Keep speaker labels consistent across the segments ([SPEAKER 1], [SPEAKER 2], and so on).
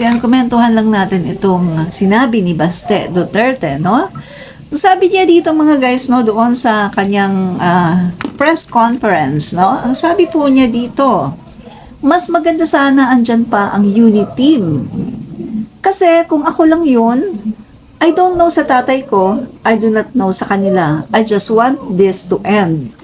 [SPEAKER 1] yan, komentuhan lang natin itong sinabi ni Baste Duterte, no? Sabi niya dito mga guys, no, doon sa kanyang press conference, no? Ang sabi po niya dito, mas maganda sana andyan pa ang unit team. Kasi kung ako lang yun, I don't know sa tatay ko, I do not know sa kanila. I just want this to end.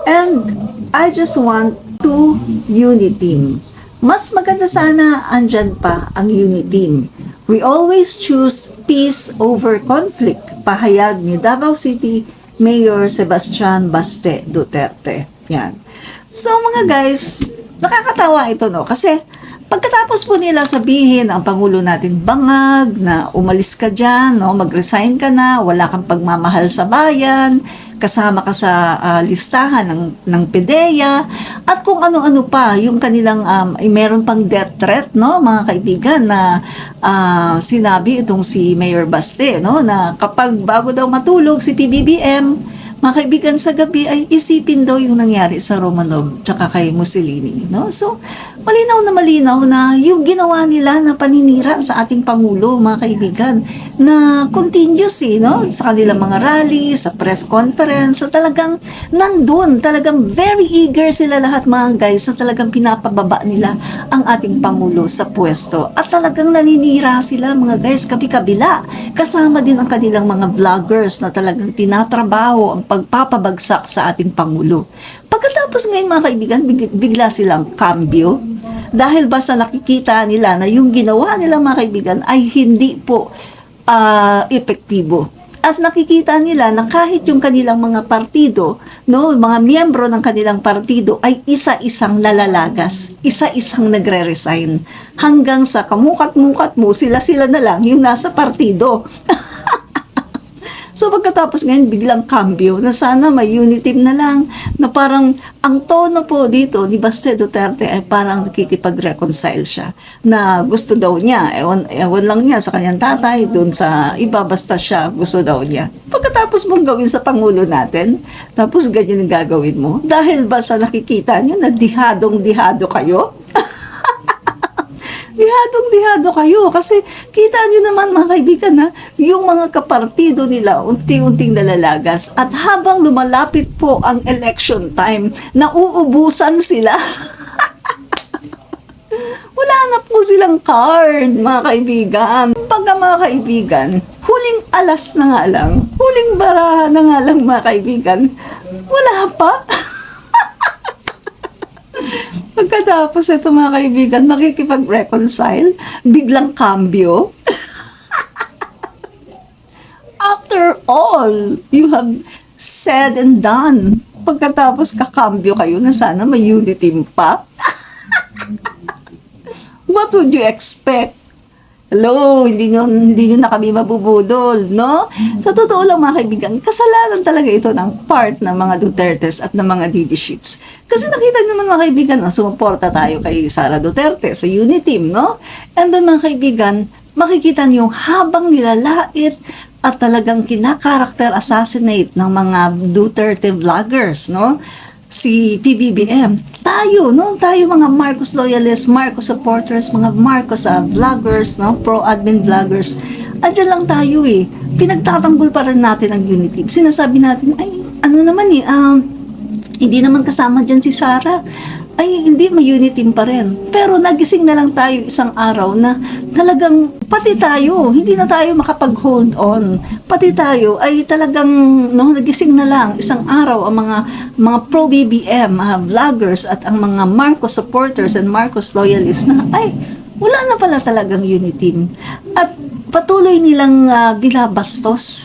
[SPEAKER 1] And I just want to unit team. Mas maganda sana andyan pa ang unit team. We always choose peace over conflict. Pahayag ni Davao City Mayor Sebastian Baste Duterte. Yan. So mga guys, nakakatawa ito, no? Kasi pagkatapos po nila sabihin ang Pangulo natin bangag na umalis ka dyan, no? Mag-resign ka na, wala kang pagmamahal sa bayan, kasama ka sa listahan ng PDEA, at kung ano-ano pa, yung kanilang, meron pang death threat, no, mga kaibigan, na sinabi itong si Mayor Baste, no, na kapag bago daw matulog si PBBM, mga kaibigan, sa gabi ay isipin daw yung nangyari sa Romanov tsaka kay Mussolini, no? So, malinaw na yung ginawa nila na paninira sa ating Pangulo, mga kaibigan, na continuous, no? Sa kanilang mga rally, sa press conference, so talagang nandun, talagang very eager sila lahat, mga guys, na talagang pinapababa nila ang ating Pangulo sa pwesto. At talagang naninira sila, mga guys, kabi-kabila. Kasama din ang kanilang mga vloggers na talagang tinatrabaho ang pagpapabagsak sa ating Pangulo. Pagkatapos ngayon, mga kaibigan, bigla silang cambio dahil ba sa nakikita nila na yung ginawa nila, mga kaibigan, ay hindi po epektibo. At nakikita nila na kahit yung kanilang mga partido, no, mga miyembro ng kanilang partido ay isa-isang nalalagas, isa-isang nagre-resign. Hanggang sa kamukat-mukat mo, sila-sila na lang yung nasa partido. So pagkatapos ngayon, biglang cambio na sana may unit team na lang, na parang ang tono po dito ni Baste Duterte ay parang nakikipag-reconcile siya, na gusto daw niya, ewan lang niya sa kanyang tatay, dun sa iba, basta siya, gusto daw niya. Pagkatapos mong gawin sa Pangulo natin, tapos ganyan ang gagawin mo, dahil ba sa nakikita niyo na dihadong-dihado kayo? Dihadong-dihado kayo kasi kita nyo naman, mga kaibigan, na yung mga kapartido nila unti-unting nalalagas, at habang lumalapit po ang election time, nauubusan sila. Wala na po silang card, mga kaibigan. Pagka, mga kaibigan, huling alas na nga lang, huling baraha na nga lang, mga kaibigan, wala pa. Pagkatapos ito, mga kaibigan, makikipag-reconcile, biglang cambio. After all you have said and done, pagkatapos kakambyo kayo na sana may unit team pa. What would you expect? Hello, hindi nyo na kami mabubudol, no? Sa totoo lang, mga kaibigan, kasalanan talaga ito ng part ng mga Dutertes at ng mga Didi Sheets. Kasi nakita naman, mga kaibigan, sumuporta tayo kay Sara Duterte sa unit team, no? And then, mga kaibigan, makikita nyo habang nilalait at talagang kinakarakter assassinate ng mga Duterte vloggers, no? Si PBBM, tayo mga Marcos loyalists, Marcos supporters, mga Marcos vloggers, no, pro-admin vloggers, andyan lang tayo pinagtatanggol pa rin natin ang unity team. Sinasabi natin, ay, ano naman hindi naman kasama dyan si Sara, ay hindi, may unit team pa rin. Pero nagising na lang tayo isang araw na talagang pati tayo, hindi na tayo makapag-hold on. Pati tayo ay talagang nagising na lang isang araw ang mga pro-BBM vloggers at ang mga Marcos supporters and Marcos loyalists na ay wala na pala talagang unit team. At patuloy nilang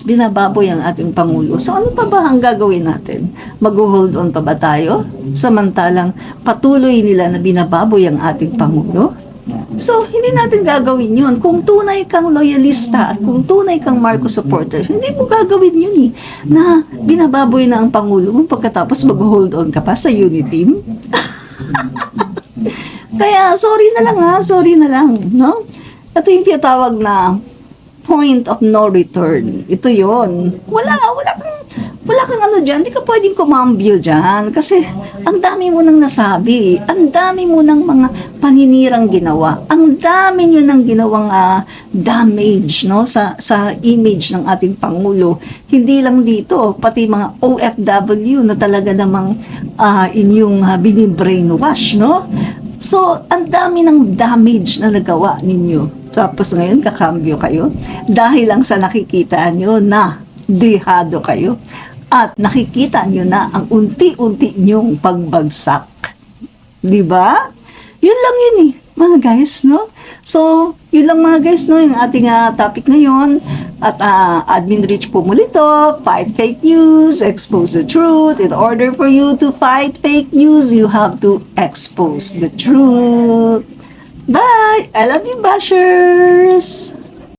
[SPEAKER 1] binababoy ang ating Pangulo. So ano pa ba ang gagawin natin? Mag-hold on pa ba tayo? Samantalang patuloy nila na binababoy ang ating Pangulo? So, hindi natin gagawin yun. Kung tunay kang loyalista at kung tunay kang Marcos supporters, hindi mo gagawin yun na binababoy na ang Pangulo mo pagkatapos mag-hold on ka pa sa unit team. Kaya, sorry na lang, no? Ito yung tinatawag na point of no return. Ito yon. Wala wala kang ano dyan, di ka pwedeng kumambyo dyan. Kasi, ang dami mo nang nasabi. Ang dami mo nang mga paninirang ginawa. Ang dami nyo nang ginawang damage, no? Sa image ng ating Pangulo. Hindi lang dito, pati mga OFW na talaga namang inyong binibrainwash, no? So, ang dami ng damage na nagawa ninyo. Tapos ngayon, kakambyo kayo. Dahil lang sa nakikita nyo na dehado kayo. At nakikita nyo na ang unti-unti nyong pagbagsak. Diba? Yun lang yun eh, mga guys, no? So, yun lang mga guys, no? Yung ating topic ngayon. At Admin Rich po muli to. Fight fake news, expose the truth. In order for you to fight fake news, you have to expose the truth. Bye! I love you, bashers!